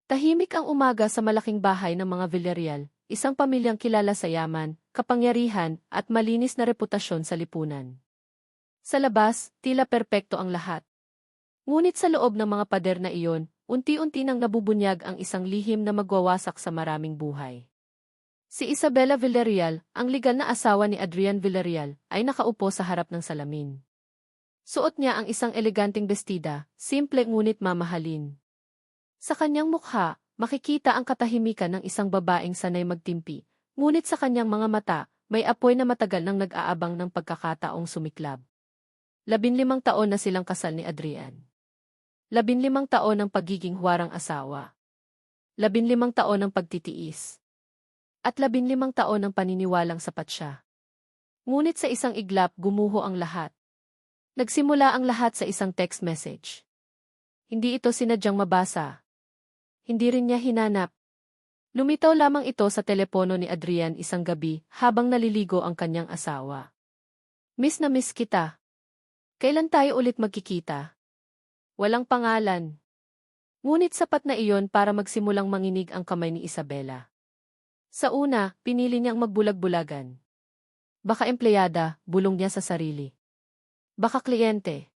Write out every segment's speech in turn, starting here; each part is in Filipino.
Tahimik ang umaga sa malaking bahay ng mga Villarreal, isang pamilyang kilala sa yaman, kapangyarihan, at malinis na reputasyon sa lipunan. Sa labas, tila perpekto ang lahat. Ngunit sa loob ng mga pader na iyon, unti-unti nang nabubunyag ang isang lihim na magwawasak sa maraming buhay. Si Isabela Villarreal, ang legal na asawa ni Adrian Villarreal, ay nakaupo sa harap ng salamin. Suot niya ang isang eleganteng bestida, simple ngunit mamahalin. Sa kanyang mukha, makikita ang katahimikan ng isang babaeng sanay magtimpi, ngunit sa kanyang mga mata, may apoy na matagal nang nag-aabang ng pagkakataong sumiklab. 15 taon na silang kasal ni Adrian. 15 taon ng pagiging huwarang asawa. 15 taon ng pagtitiis. At 15 taon ng paniniwalang sapat siya. Ngunit sa isang iglap gumuho ang lahat. Nagsimula ang lahat sa isang text message. Hindi ito sinadyang mabasa. Hindi rin niya hinanap. Lumitaw lamang ito sa telepono ni Adrian isang gabi habang naliligo ang kanyang asawa. Miss na miss kita. Kailan tayo ulit magkikita? Walang pangalan. Ngunit sapat na iyon para magsimulang manginig ang kamay ni Isabela. Sa una, pinili niyang magbulag-bulagan. Baka empleyada, bulong niya sa sarili. Baka kliyente.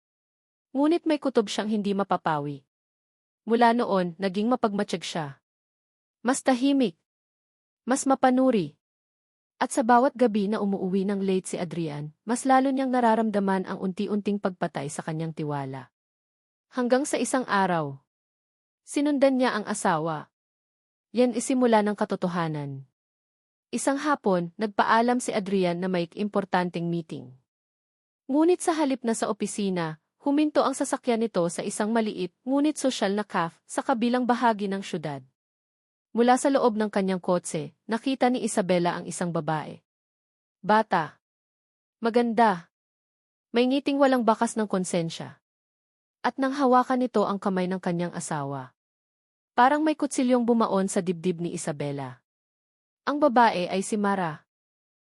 Ngunit may kutob siyang hindi mapapawi. Mula noon, naging mapagmatsyag siya. Mas tahimik. Mas mapanuri. At sa bawat gabi na umuuwi ng late si Adrian, mas lalo niyang nararamdaman ang unti-unting pagpatay sa kanyang tiwala. Hanggang sa isang araw, sinundan niya ang asawa. Yan isimula ng katotohanan. Isang hapon, nagpaalam si Adrian na may importanteng meeting. Ngunit sa halip na sa opisina, huminto ang sasakyan nito sa isang maliit ngunit sosyal na cafe sa kabilang bahagi ng syudad. Mula sa loob ng kanyang kotse, nakita ni Isabela ang isang babae. Bata. Maganda. May ngiting walang bakas ng konsensya. At nang hawakan nito ang kamay ng kanyang asawa. Parang may kutsilyong bumaon sa dibdib ni Isabela. Ang babae ay si Mara.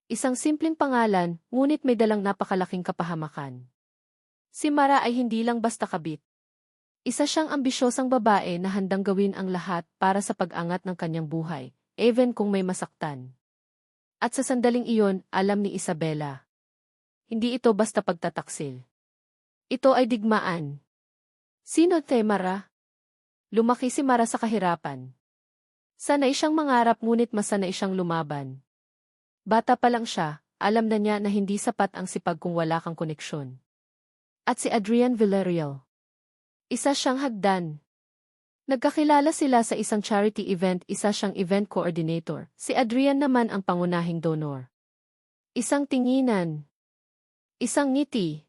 Isang simpleng pangalan, ngunit may dalang napakalaking kapahamakan. Si Mara ay hindi lang basta kabit. Isa siyang ambisyosang babae na handang gawin ang lahat para sa pag-angat ng kanyang buhay, even kung may masaktan. At sa sandaling iyon, alam ni Isabela. Hindi ito basta pagtataksil. Ito ay digmaan. Sino te Mara? Lumaki si Mara sa kahirapan. Sanay siyang mangarap ngunit masanay siyang lumaban. Bata pa lang siya, alam na niya na hindi sapat ang sipag kung wala kang koneksyon. At si Adrian Villarreal. Isa siyang hagdan. Nagkakilala sila sa isang charity event, isa siyang event coordinator. Si Adrian naman ang pangunahing donor. Isang tinginan. Isang ngiti.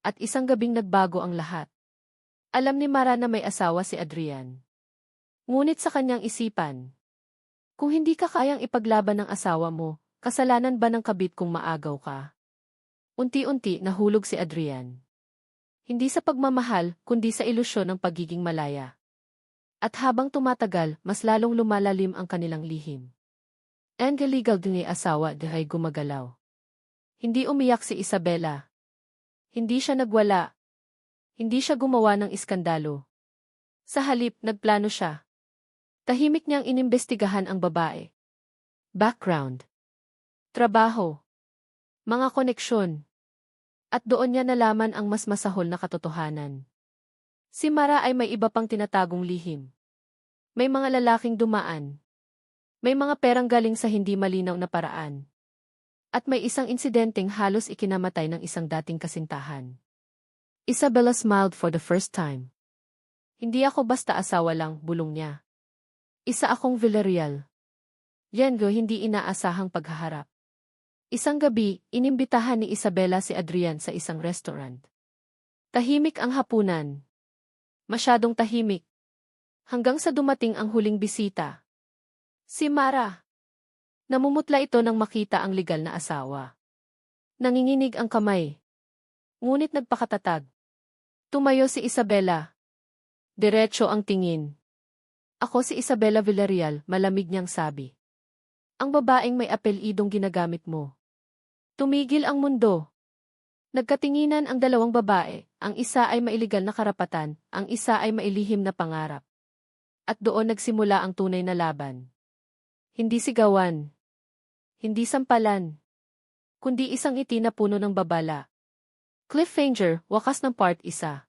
At isang gabing nagbago ang lahat. Alam ni Mara na may asawa si Adrian. Ngunit sa kanyang isipan, kung hindi ka kayang ipaglaban ng asawa mo, kasalanan ba ng kabit kung maagaw ka? Unti-unti nahulog si Adrian. Hindi sa pagmamahal, kundi sa ilusyon ng pagiging malaya. At habang tumatagal, mas lalong lumalalim ang kanilang lihim. Ang illegal din ni asawa ay gumagalaw. Hindi umiyak si Isabela. Hindi siya nagwala. Hindi siya gumawa ng iskandalo. Sa halip, nagplano siya. Tahimik niyang inimbestigahan ang babae. Background. Trabaho. Mga koneksyon. At doon niya nalaman ang mas masahol na katotohanan. Si Mara ay may iba pang tinatagong lihim. May mga lalaking dumaan. May mga perang galing sa hindi malinaw na paraan. At may isang insidenteng halos ikinamatay ng isang dating kasintahan. Isabela smiled for the first time. Hindi ako basta asawa lang, bulong niya. Isa akong Villarreal. Yengo hindi inaasahang paghaharap. Isang gabi, inimbitahan ni Isabela si Adrian sa isang restaurant. Tahimik ang hapunan. Masyadong tahimik. Hanggang sa dumating ang huling bisita. Si Mara. Namumutla ito nang makita ang legal na asawa. Nanginginig ang kamay. Ngunit nagpakatatag. Tumayo si Isabela. Diretso ang tingin. Ako si Isabela Villarreal, malamig niyang sabi. Ang babaeng may apelidong ginagamit mo. Tumigil ang mundo. Nagkatinginan ang dalawang babae, ang isa ay mailegal na karapatan, ang isa ay mailihim na pangarap. At doon nagsimula ang tunay na laban. Hindi sigawan. Hindi sampalan. Kundi isang ngiti na puno ng babala. Cliffhanger, wakas ng part 1.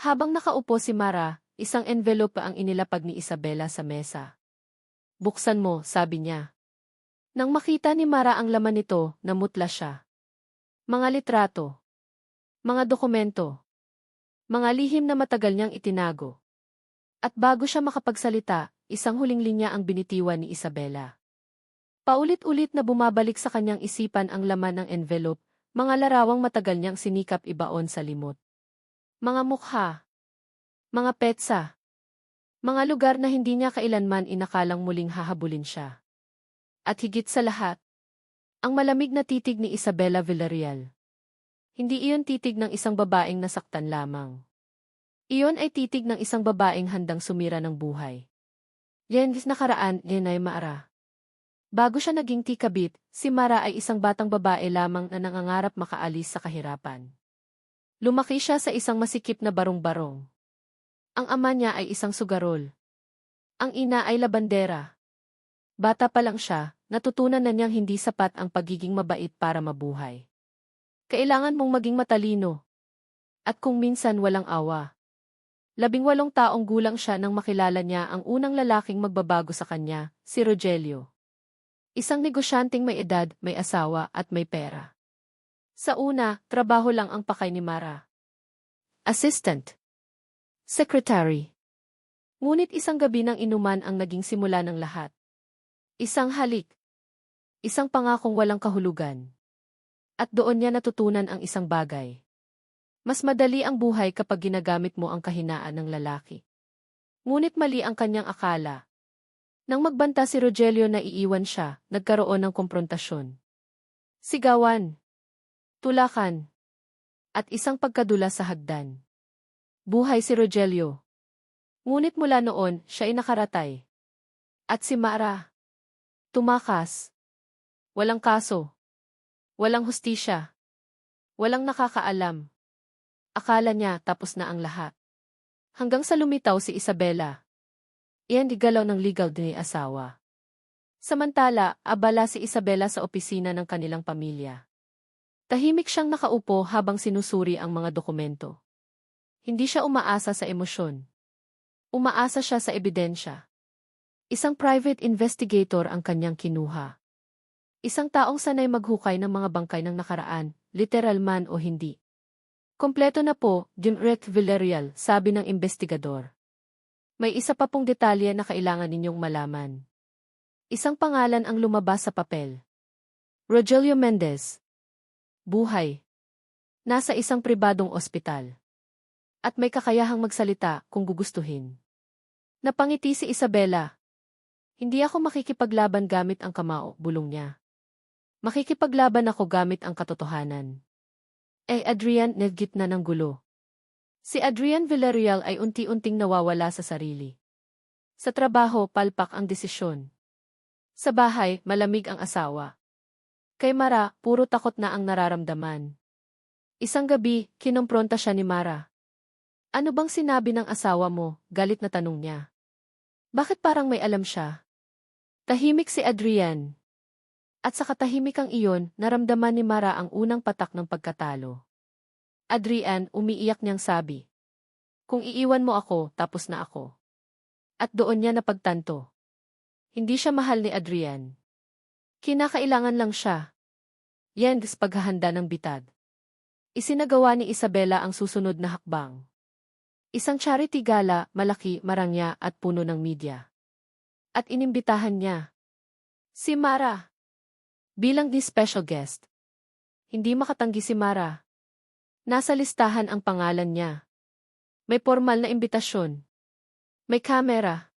Habang nakaupo si Mara, isang envelope ang inilapag ni Isabela sa mesa. Buksan mo, sabi niya. Nang makita ni Mara ang laman nito, namutla siya. Mga litrato. Mga dokumento. Mga lihim na matagal niyang itinago. At bago siya makapagsalita, isang huling linya ang binitiwan ni Isabela. Paulit-ulit na bumabalik sa kanyang isipan ang laman ng envelope, mga larawang matagal niyang sinikap ibaon sa limot. Mga mukha. Mga petsa. Mga lugar na hindi niya kailanman inakalang muling hahabulin siya. At higit sa lahat, ang malamig na titig ni Isabela Villarreal. Hindi iyon titig ng isang babaeng nasaktan lamang. Iyon ay titig ng isang babaeng handang sumira ng buhay. Yan nakaraan, yan ay Mara. Bago siya naging tikabit, si Mara ay isang batang babae lamang na nangangarap makaalis sa kahirapan. Lumaki siya sa isang masikip na barong-barong. Ang ama niya ay isang sugarol. Ang ina ay labandera. Bata pa lang siya, natutunan na niyang hindi sapat ang pagiging mabait para mabuhay. Kailangan mong maging matalino. At kung minsan walang awa. 18 taong gulang siya nang makilala niya ang unang lalaking magbabago sa kanya, si Rogelio. Isang negosyanteng may edad, may asawa at may pera. Sa una, trabaho lang ang pakay ni Mara. Assistant. Secretary. Ngunit isang gabi ng inuman ang naging simula ng lahat. Isang halik. Isang pangakong walang kahulugan. At doon niya natutunan ang isang bagay. Mas madali ang buhay kapag ginagamit mo ang kahinaan ng lalaki. Ngunit mali ang kanyang akala. Nang magbanta si Rogelio na iiwan siya, nagkaroon ng komprontasyon. Sigawan. Tulakan. At isang pagkadula sa hagdan. Buhay si Rogelio. Ngunit mula noon, siya ay nakaratay. At si Mara. Tumakas. Walang kaso. Walang hustisya. Walang nakakaalam. Akala niya tapos na ang lahat. Hanggang sa lumitaw si Isabela. Iyan digalaw ng legal ni asawa. Samantala, abala si Isabela sa opisina ng kanilang pamilya. Tahimik siyang nakaupo habang sinusuri ang mga dokumento. Hindi siya umaasa sa emosyon. Umaasa siya sa ebidensya. Isang private investigator ang kanyang kinuha. Isang taong sanay maghukay ng mga bangkay ng nakaraan, literal man o hindi. Kompleto na po, Direk Villarreal, sabi ng investigador. May isa pa pong detalye na kailangan ninyong malaman. Isang pangalan ang lumabas sa papel. Rogelio Mendez. Buhay. Nasa isang pribadong ospital. At may kakayahang magsalita kung gugustuhin. Napangiti si Isabela. Hindi ako makikipaglaban gamit ang kamao, bulong niya. Makikipaglaban ako gamit ang katotohanan. Adrian, nagitna ng gulo. Si Adrian Villarreal ay unti-unting nawawala sa sarili. Sa trabaho, palpak ang desisyon. Sa bahay, malamig ang asawa. Kay Mara, puro takot na ang nararamdaman. Isang gabi, kinompronta siya ni Mara. Ano bang sinabi ng asawa mo? Galit na tanong niya. Bakit parang may alam siya? Tahimik si Adrian. At sa katahimikang iyon, naramdaman ni Mara ang unang patak ng pagkatalo. Adrian, umiiyak niyang sabi. Kung iiwan mo ako, tapos na ako. At doon niya napagtanto. Hindi siya mahal ni Adrian. Kinakailangan lang siya. Yan paghahanda ng bitag. Isinagawa ni Isabela ang susunod na hakbang. Isang charity gala, malaki, marangya at puno ng media. At inimbitahan niya si Mara bilang the special guest. Hindi makatanggi si Mara. Nasa listahan ang pangalan niya. May formal na imbitasyon. May kamera.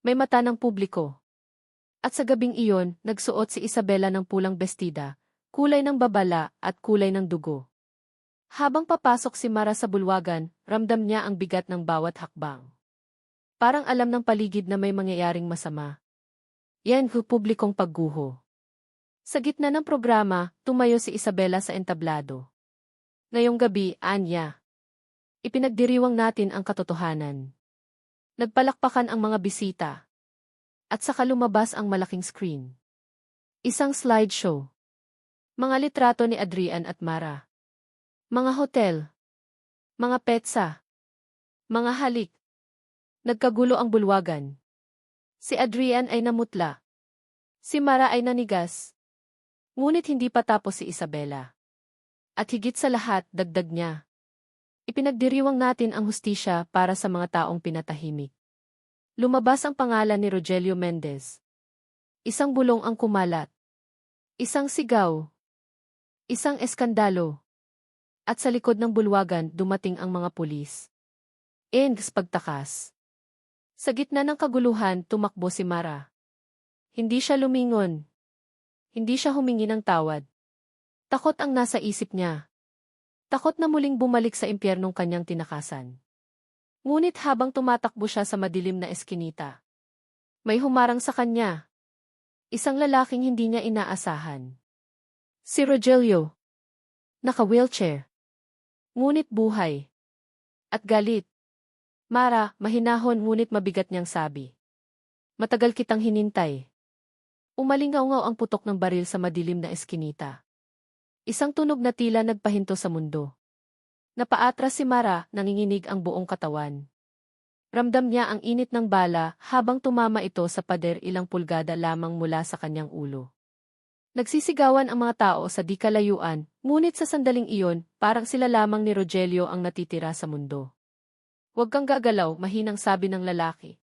May mata ng publiko. At sa gabing iyon, nagsuot si Isabela ng pulang bestida, kulay ng babala at kulay ng dugo. Habang papasok si Mara sa bulwagan, ramdam niya ang bigat ng bawat hakbang. Parang alam ng paligid na may mangyayaring masama. Yan publikong pagguho. Sa gitna ng programa, tumayo si Isabela sa entablado. Ngayong gabi, Anya. Ipinagdiriwang natin ang katotohanan. Nagpalakpakan ang mga bisita. At saka lumabas ang malaking screen. Isang slideshow. Mga litrato ni Adrian at Mara. Mga hotel. Mga petsa. Mga halik. Nagkagulo ang bulwagan. Si Adrian ay namutla. Si Mara ay nanigas. Ngunit hindi pa tapos si Isabela. At higit sa lahat, dagdag niya. Ipinagdiriwang natin ang hustisya para sa mga taong pinatahimik. Lumabas ang pangalan ni Rogelio Mendez. Isang bulong ang kumalat. Isang sigaw. Isang eskandalo. At sa likod ng bulwagan dumating ang mga pulis. Engs pagtakas. Sa gitna ng kaguluhan tumakbo si Mara. Hindi siya lumingon. Hindi siya humingi ng tawad. Takot ang nasa isip niya. Takot na muling bumalik sa impyernong kanyang tinakasan. Ngunit habang tumatakbo siya sa madilim na eskinita, may humarang sa kanya. Isang lalaking hindi niya inaasahan. Si Rogelio. Naka-wheelchair. Ngunit buhay. At galit. Mara, mahinahon ngunit mabigat niyang sabi. Matagal kitang hinintay. Umalingaw-ngaw ang putok ng baril sa madilim na eskinita. Isang tunog na tila nagpahinto sa mundo. Napaatras si Mara, nanginginig ang buong katawan. Ramdam niya ang init ng bala habang tumama ito sa pader ilang pulgada lamang mula sa kanyang ulo. Nagsisigawan ang mga tao sa di kalayuan, ngunit sa sandaling iyon, parang sila lamang ni Rogelio ang natitira sa mundo. Huwag kang gagalaw, mahinang sabi ng lalaki.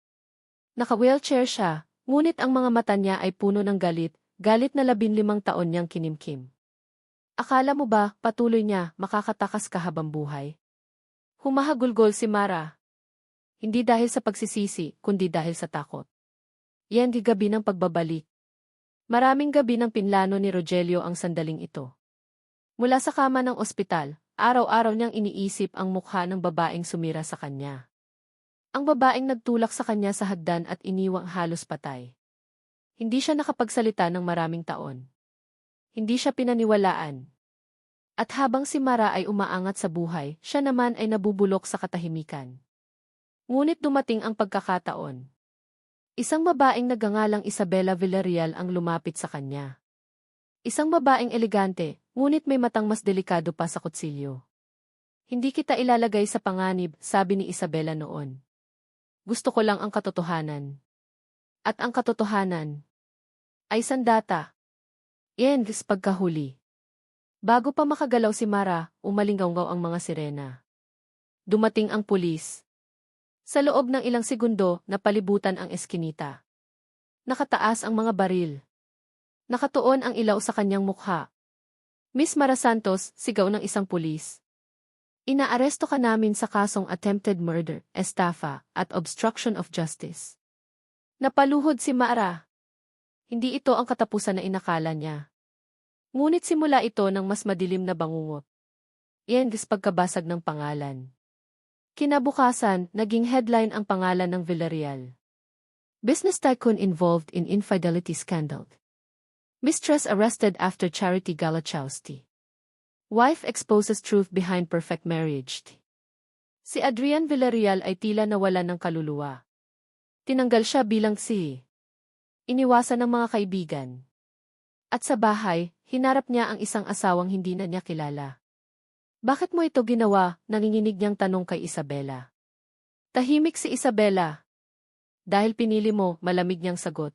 Naka-wheelchair siya, ngunit ang mga mata niya ay puno ng galit, galit na 15 taon niyang kinimkim. Akala mo ba, patuloy niya, makakatakas ka habang buhay? Humahagulgol si Mara. Hindi dahil sa pagsisisi, kundi dahil sa takot. Yan di gabi ng pagbabalik. Maraming gabi ng pinlano ni Rogelio ang sandaling ito. Mula sa kama ng ospital, araw-araw niyang iniisip ang mukha ng babaeng sumira sa kanya. Ang babaeng nagtulak sa kanya sa hagdan at iniwang halos patay. Hindi siya nakapagsalita ng maraming taon. Hindi siya pinaniwalaan. At habang si Mara ay umaangat sa buhay, siya naman ay nabubulok sa katahimikan. Ngunit dumating ang pagkakataon. Isang babaeng nagngangalang Isabela Villarreal ang lumapit sa kanya. Isang babaeng elegante, ngunit may matang mas delikado pa sa kutsilyo. Hindi kita ilalagay sa panganib, sabi ni Isabela noon. Gusto ko lang ang katotohanan. At ang katotohanan ay sandata. Yengs pagkahuli. Bago pa makagalaw si Mara, umalingaw-ngaw ang mga sirena. Dumating ang pulis. Sa loob ng ilang segundo, napalibutan ang eskinita. Nakataas ang mga baril. Nakatuon ang ilaw sa kanyang mukha. Miss Mara Santos, sigaw ng isang pulis. Inaaresto ka namin sa kasong attempted murder, estafa, at obstruction of justice. Napaluhod si Mara. Hindi ito ang katapusan na inakala niya. Ngunit simula ito ng mas madilim na bangungot. Yengs pagkabasag ng pangalan. Kinabukasan, naging headline ang pangalan ng Villarreal. Business tycoon involved in infidelity scandal. Mistress arrested after charity gala chousty. Wife exposes truth behind perfect marriage. Si Adrian Villarreal ay tila nawalan ng kaluluwa. Tinanggal siya bilang si. Iniwasan ng mga kaibigan. At sa bahay, hinarap niya ang isang asawang hindi na niya kilala. Bakit mo ito ginawa? Nanginginig niyang tanong kay Isabela. Tahimik si Isabela. Dahil pinili mo, malamig niyang sagot.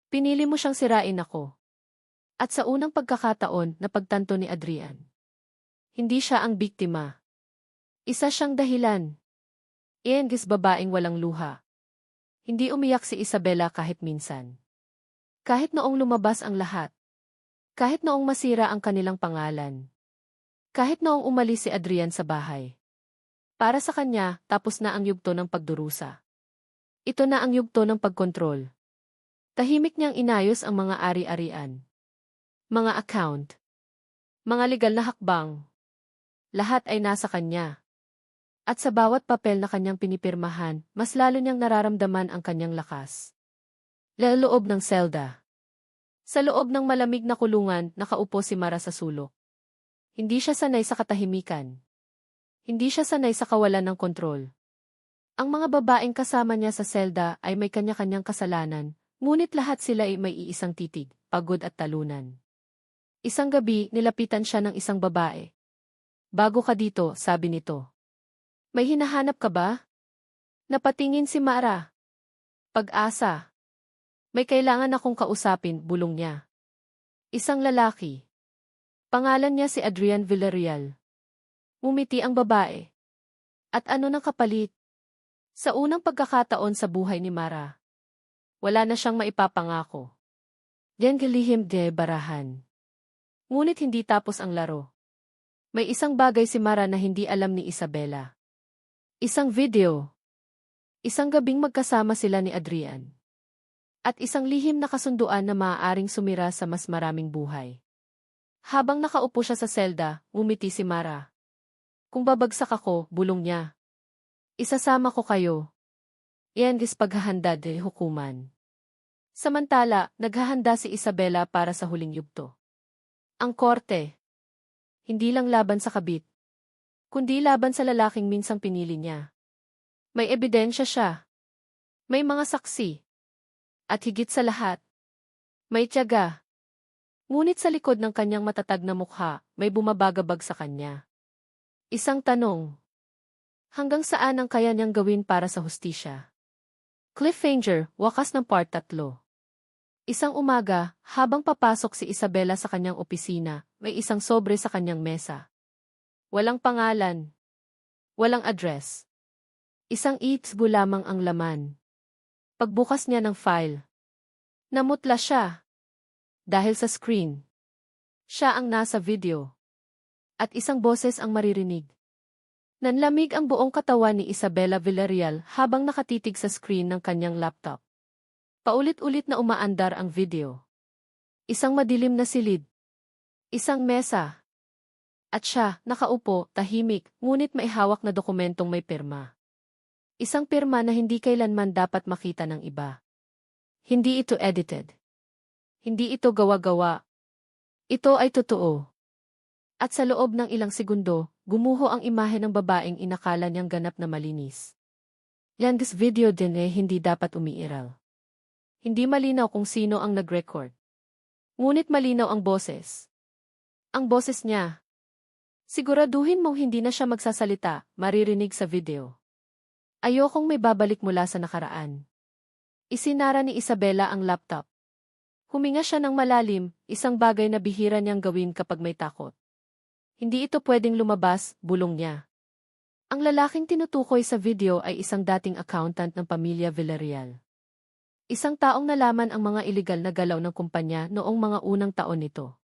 Pinili mo siyang sirain ako. At sa unang pagkakataon, napagtanto ni Adrian. Hindi siya ang biktima. Isa siyang dahilan. Yengs babaeng walang luha. Hindi umiyak si Isabela kahit minsan. Kahit noong lumabas ang lahat. Kahit noong masira ang kanilang pangalan. Kahit noong umalis si Adrian sa bahay. Para sa kanya, tapos na ang yugto ng pagdurusa. Ito na ang yugto ng pagkontrol. Tahimik niyang inayos ang mga ari-arian. Mga account. Mga legal na hakbang. Lahat ay nasa kanya. At sa bawat papel na kanyang pinipirmahan, mas lalo niyang nararamdaman ang kanyang lakas. Loob ng selda. Sa loob ng malamig na kulungan, nakaupo si Mara sa sulok. Hindi siya sanay sa katahimikan. Hindi siya sanay sa kawalan ng kontrol. Ang mga babaeng kasama niya sa selda ay may kanya-kanyang kasalanan, ngunit lahat sila ay may iisang titig, pagod at talunan. Isang gabi, nilapitan siya ng isang babae. Bago ka dito, sabi nito. May hinahanap ka ba? Napatingin si Mara. Pag-asa. May kailangan akong kausapin, bulong niya. Isang lalaki. Pangalan niya si Adrian Villarreal. Ngumiti ang babae. At ano ng kapalit? Sa unang pagkakataon sa buhay ni Mara, wala na siyang maipapangako. Yan galihim de barahan. Ngunit hindi tapos ang laro. May isang bagay si Mara na hindi alam ni Isabela. Isang video. Isang gabing magkasama sila ni Adrian. At isang lihim na kasunduan na maaaring sumira sa mas maraming buhay. Habang nakaupo siya sa selda, ngumiti si Mara. Kung babagsak ako, bulong niya. Isasama ko kayo. Iyan is paghahanda de hukuman. Samantala, naghahanda si Isabela para sa huling yugto. Ang korte. Hindi lang laban sa kabit, kundi laban sa lalaking minsang pinili niya. May ebidensya siya. May mga saksi. At higit sa lahat, may tiyaga. Ngunit sa likod ng kanyang matatag na mukha, may bumabagabag sa kanya. Isang tanong. Hanggang saan ang kaya niyang gawin para sa hustisya? Cliffhanger, wakas ng part 3. Isang umaga, habang papasok si Isabela sa kanyang opisina, may isang sobre sa kanyang mesa. Walang pangalan. Walang address. Isang itsbu lamang ang laman. Pagbukas niya ng file, namutla siya. Dahil sa screen, siya ang nasa video. At isang boses ang maririnig. Nanlamig ang buong katawan ni Isabela Villarreal habang nakatitig sa screen ng kanyang laptop. Paulit-ulit na umaandar ang video. Isang madilim na silid. Isang mesa. At siya, nakaupo, tahimik, ngunit may hawak na dokumentong may pirma. Isang pirma na hindi kailanman dapat makita ng iba. Hindi ito edited. Hindi ito gawa-gawa. Ito ay totoo. At sa loob ng ilang segundo, gumuho ang imahe ng babaeng inakala niyang ganap na malinis. This video din hindi dapat umiiral. Hindi malinaw kung sino ang nag-record. Ngunit malinaw ang boses. Ang boses niya. Siguraduhin mong hindi na siya magsasalita, maririnig sa video. Ayokong may babalik mula sa nakaraan. Isinara ni Isabela ang laptop. Huminga siya ng malalim, isang bagay na bihira niyang gawin kapag may takot. Hindi ito pwedeng lumabas, bulong niya. Ang lalaking tinutukoy sa video ay isang dating accountant ng pamilya Villarreal. Isang taong nalaman ang mga iligal na galaw ng kumpanya noong mga unang taon nito.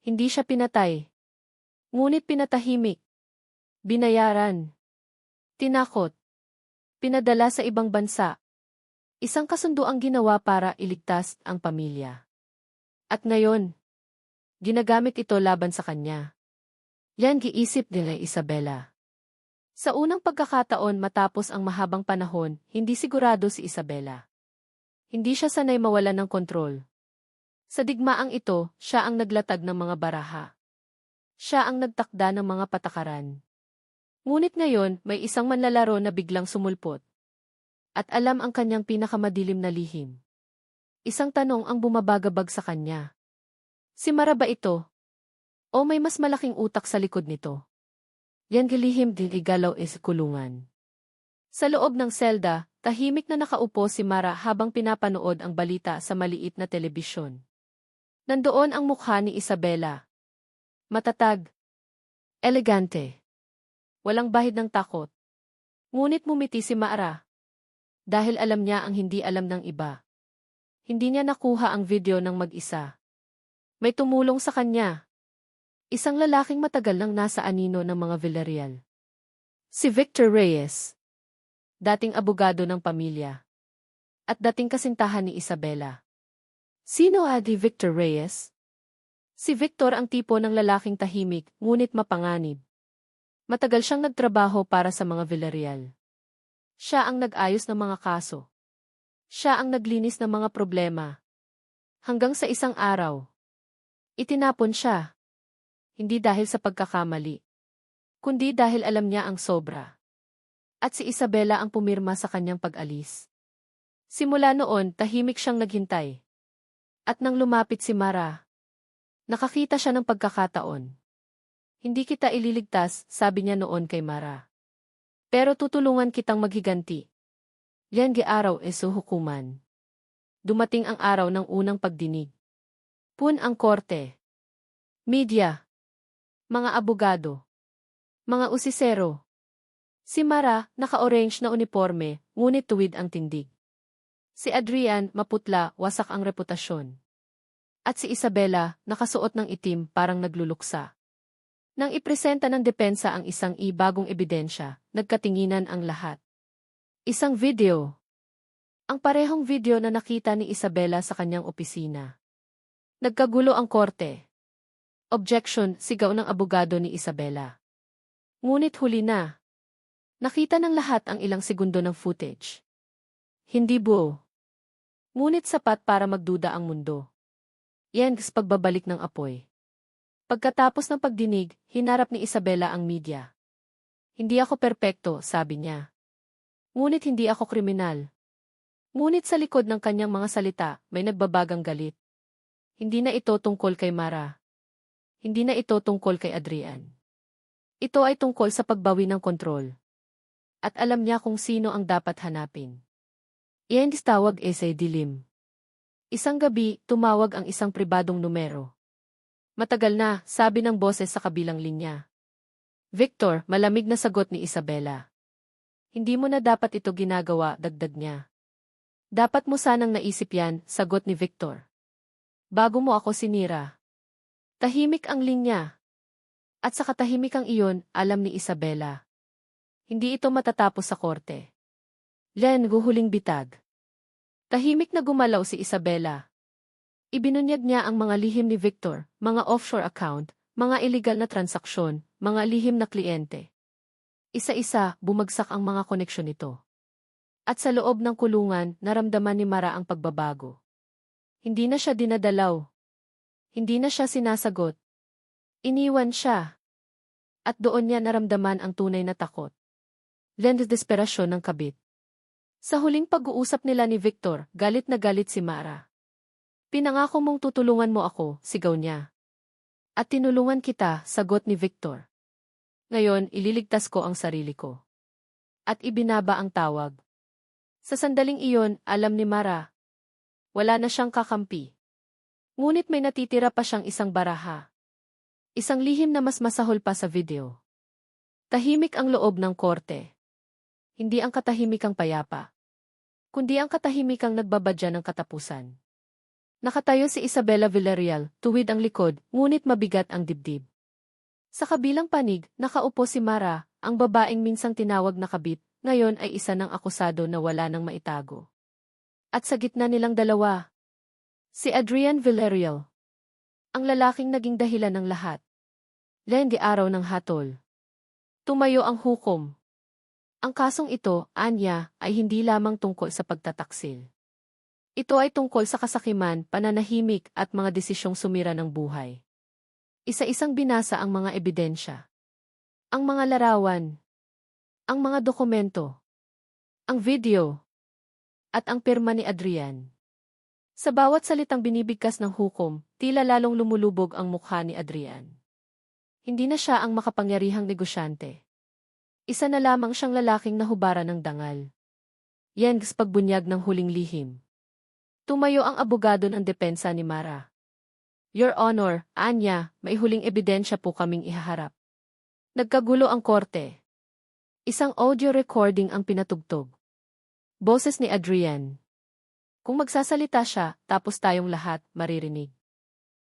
Hindi siya pinatay. Ngunit pinatahimik. Binayaran. Tinakot. Pinadala sa ibang bansa. Isang kasunduang ginawa para iligtas ang pamilya. At ngayon, ginagamit ito laban sa kanya. Yan giisip nila Isabela. Sa unang pagkakataon matapos ang mahabang panahon, hindi sigurado si Isabela. Hindi siya sanay mawalan ng kontrol. Sa digmaang ito, siya ang naglatag ng mga baraha. Siya ang nagtakda ng mga patakaran. Ngunit ngayon, may isang manlalaro na biglang sumulpot. At alam ang kanyang pinakamadilim na lihim. Isang tanong ang bumabagabag sa kanya. Si Mara ba ito? O may mas malaking utak sa likod nito? Yan gilihim din igalaw is kulungan. Sa loob ng selda, tahimik na nakaupo si Mara habang pinapanood ang balita sa maliit na telebisyon. Nandoon ang mukha ni Isabela. Matatag. Elegante. Walang bahid ng takot. Ngunit mumiti si Mara. Dahil alam niya ang hindi alam ng iba. Hindi niya nakuha ang video ng mag-isa. May tumulong sa kanya. Isang lalaking matagal nang nasa anino ng mga Villarreal. Si Victor Reyes. Dating abogado ng pamilya. At dating kasintahan ni Isabela. Sino adi Victor Reyes? Si Victor ang tipo ng lalaking tahimik, ngunit mapanganib. Matagal siyang nagtrabaho para sa mga Villarreal. Siya ang nag-ayos ng mga kaso. Siya ang naglinis ng mga problema. Hanggang sa isang araw. Itinapon siya. Hindi dahil sa pagkakamali. Kundi dahil alam niya ang sobra. At si Isabela ang pumirma sa kanyang pag-alis. Simula noon, tahimik siyang naghintay. At nang lumapit si Mara, nakakita siya ng pagkakataon. Hindi kita ililigtas, sabi niya noon kay Mara. Pero tutulungan kitang maghiganti. Yan araw hukuman. Dumating ang araw ng unang pagdinig. Ang korte. Media. Mga abogado. Mga usisero. Si Mara, naka-orange na uniforme, ngunit tuwid ang tindig. Si Adrian, maputla, wasak ang reputasyon. At si Isabela, nakasuot ng itim, parang nagluluksa. Nang ipresenta ng depensa ang isang bagong ebidensya, nagkatinginan ang lahat. Isang video. Ang parehong video na nakita ni Isabela sa kanyang opisina. Nagkagulo ang korte. Objection, sigaw ng abogado ni Isabela. Ngunit huli na. Nakita ng lahat ang ilang segundo ng footage. Hindi buo. Ngunit sapat para magduda ang mundo. Yan pagbabalik ng apoy. Pagkatapos ng pagdinig, hinarap ni Isabela ang media. Hindi ako perpekto, sabi niya. Ngunit hindi ako kriminal. Ngunit sa likod ng kanyang mga salita, may nagbabagang galit. Hindi na ito tungkol kay Mara. Hindi na ito tungkol kay Adrian. Ito ay tungkol sa pagbawi ng kontrol. At alam niya kung sino ang dapat hanapin. Iyan tawag dilim. Isang gabi, tumawag ang isang pribadong numero. Matagal na, sabi ng boses sa kabilang linya. Victor, malamig na sagot ni Isabela. Hindi mo na dapat ito ginagawa, dagdag niya. Dapat mo sanang naisip yan, sagot ni Victor. Bago mo ako sinira. Tahimik ang linya. At sa katahimikang iyon, alam ni Isabela. Hindi ito matatapos sa korte. Guhuling bitag. Tahimik na gumalaw si Isabela. Ibinunyag niya ang mga lihim ni Victor, mga offshore account, mga illegal na transaksyon, mga lihim na kliyente. Isa-isa, bumagsak ang mga koneksyon nito. At sa loob ng kulungan, naramdaman ni Mara ang pagbabago. Hindi na siya dinadalaw. Hindi na siya sinasagot. Iniwan siya. At doon niya naramdaman ang tunay na takot. Desperasyon ng kabit. Sa huling pag-uusap nila ni Victor, galit na galit si Mara. Pinangako mong tutulungan mo ako, sigaw niya. At tinulungan kita, sagot ni Victor. Ngayon, ililigtas ko ang sarili ko. At ibinaba ang tawag. Sa sandaling iyon, alam ni Mara. Wala na siyang kakampi. Ngunit may natitira pa siyang isang baraha. Isang lihim na mas masahol pa sa video. Tahimik ang loob ng korte. Hindi ang katahimikang payapa. Kundi ang katahimikang nagbabadya ng katapusan. Nakatayo si Isabela Villarreal, tuwid ang likod, ngunit mabigat ang dibdib. Sa kabilang panig, nakaupo si Mara, ang babaeng minsang tinawag na kabit, ngayon ay isa ng akusado na wala nang maitago. At sa gitna nilang dalawa, si Adrian Villarreal. Ang lalaking naging dahilan ng lahat. Araw ng hatol. Tumayo ang hukom. Ang kasong ito, anya, ay hindi lamang tungkol sa pagtataksil. Ito ay tungkol sa kasakiman, pananahimik at mga desisyong sumira ng buhay. Isa-isang binasa ang mga ebidensya. Ang mga larawan. Ang mga dokumento. Ang video. At ang pirma ni Adrian. Sa bawat salitang binibigkas ng hukom, tila lalong lumulubog ang mukha ni Adrian. Hindi na siya ang makapangyarihang negosyante. Isa na lamang siyang lalaking nahubaran ng dangal. Pagbunyag ng huling lihim. Tumayo ang abogado ng depensa ni Mara. Your Honor, anya, may huling ebidensya po kaming ihaharap. Nagkagulo ang korte. Isang audio recording ang pinatugtog. Boses ni Adrian. Kung magsasalita siya, tapos tayong lahat, maririnig.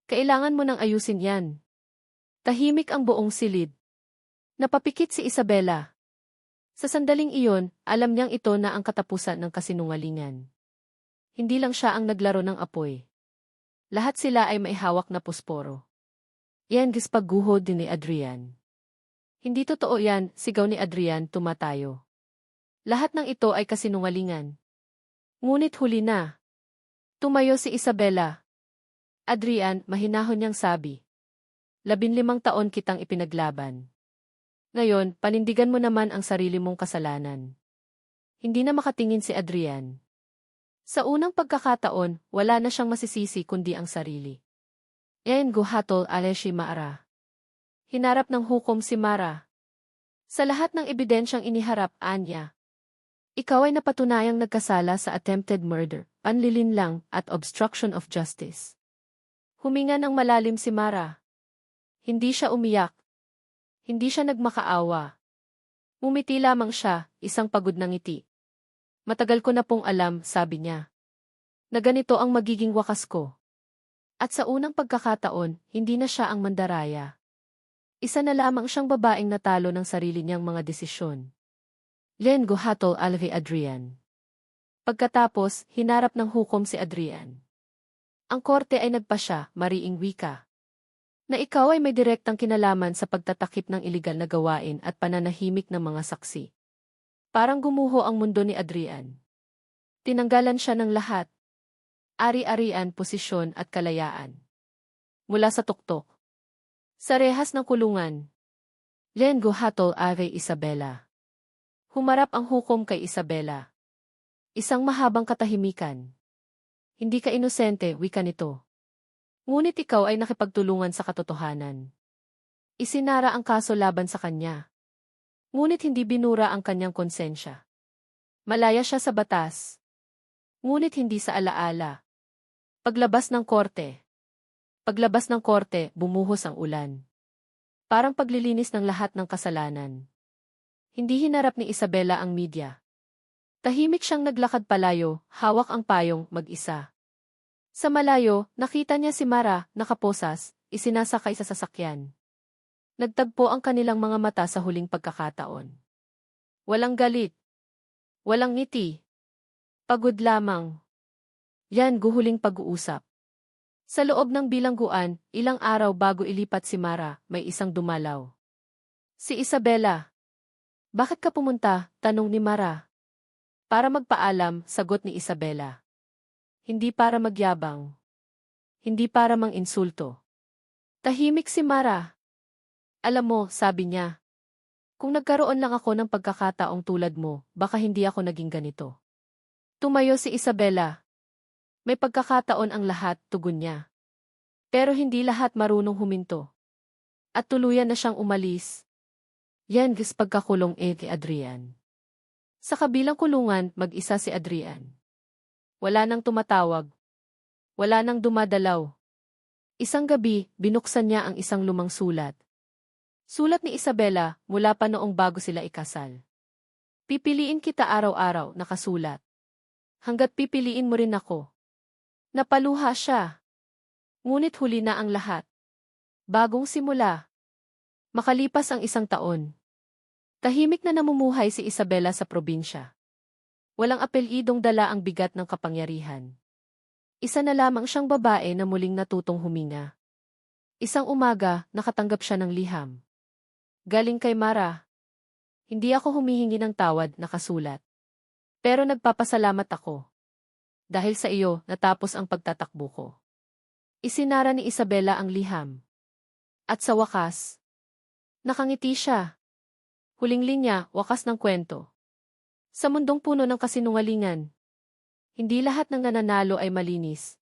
Kailangan mo nang ayusin yan. Tahimik ang buong silid. Napapikit si Isabela. Sa sandaling iyon, alam niyang ito na ang katapusan ng kasinungalingan. Hindi lang siya ang naglaro ng apoy. Lahat sila ay may hawak na posporo. Pagguhod din ni Adrian. Hindi totoo yan, sigaw ni Adrian, tumatayo. Lahat ng ito ay kasinungalingan. Ngunit huli na. Tumayo si Isabela. Adrian, mahinahon niyang sabi. 15 taon kitang ipinaglaban. Ngayon, panindigan mo naman ang sarili mong kasalanan. Hindi na makatingin si Adrian. Sa unang pagkakataon, wala na siyang masisisi kundi ang sarili. En guhatol aleshi Mara. Hinarap ng hukom si Mara. Sa lahat ng ebidensyang iniharap, Anya. Ikaw ay napatunayang nagkasala sa attempted murder, panlilinlang, at obstruction of justice. Huminga ng malalim si Mara. Hindi siya umiyak. Hindi siya nagmakaawa. Ngumiti lamang siya, isang pagod na ngiti. Matagal ko na pong alam, sabi niya, na ganito ang magiging wakas ko. At sa unang pagkakataon, hindi na siya ang mandaraya. Isa na lamang siyang babaeng natalo ng sarili niyang mga desisyon. Len guhatol alve Adrian. Pagkatapos, hinarap ng hukom si Adrian. Ang korte ay nagpasya, mariing wika, na ikaw ay may direktang kinalaman sa pagtatakip ng iligal na gawain at pananahimik ng mga saksi. Parang gumuho ang mundo ni Adrian. Tinanggalan siya ng lahat. Ari-arian, posisyon at kalayaan. Mula sa tuktok. Sa rehas ng kulungan. Len guhatol ave Isabela. Humarap ang hukom kay Isabela. Isang mahabang katahimikan. Hindi ka inosente, wika nito. Ngunit ikaw ay nakipagtulungan sa katotohanan. Isinara ang kaso laban sa kanya. Ngunit hindi binura ang kanyang konsensya. Malaya siya sa batas. Ngunit hindi sa alaala. Paglabas ng korte. Paglabas ng korte, bumuhos ang ulan. Parang paglilinis ng lahat ng kasalanan. Hindi hinarap ni Isabela ang media. Tahimik siyang naglakad palayo, hawak ang payong, mag-isa. Sa malayo, nakita niya si Mara, nakaposas, isinasakay sa sasakyan. Nagtagpo ang kanilang mga mata sa huling pagkakataon. Walang galit. Walang ngiti. Pagod lamang. Yan guhuling pag-uusap. Sa loob ng bilangguan, ilang araw bago ilipat si Mara, may isang dumalaw. Si Isabela. Bakit ka pumunta? Tanong ni Mara. Para magpaalam, sagot ni Isabela. Hindi para magyabang. Hindi para mang-insulto. Tahimik si Mara. Alam mo, sabi niya. Kung nagkaroon lang ako ng pagkakataong tulad mo, baka hindi ako naging ganito. Tumayo si Isabela. May pagkakataon ang lahat, tugon niya. Pero hindi lahat marunong huminto. At tuluyan na siyang umalis. Yan gis pagkakulong kay Adrian. Sa kabilang kulungan, mag-isa si Adrian. Wala nang tumatawag. Wala nang dumadalaw. Isang gabi, binuksan niya ang isang lumang sulat. Sulat ni Isabela, mula pa noong bago sila ikasal. Pipiliin kita araw-araw, nakasulat. Hanggat pipiliin mo rin ako. Napaluha siya. Ngunit huli na ang lahat. Bagong simula. Makalipas ang isang taon. Tahimik na namumuhay si Isabela sa probinsya. Walang apelyidong dala ang bigat ng kapangyarihan. Isa na lamang siyang babae na muling natutong huminga. Isang umaga, nakatanggap siya ng liham. Galing kay Mara. Hindi ako humihingi ng tawad, nakasulat. Pero nagpapasalamat ako. Dahil sa iyo, natapos ang pagtatakbo ko. Isinara ni Isabela ang liham. At sa wakas, nakangiti siya. Huling linya, wakas ng kwento. Sa mundong puno ng kasinungalingan, hindi lahat ng nananalo ay malinis.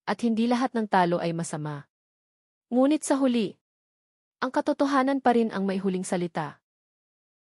At hindi lahat ng talo ay masama. Ngunit sa huli, ang katotohanan pa rin ang may huling salita.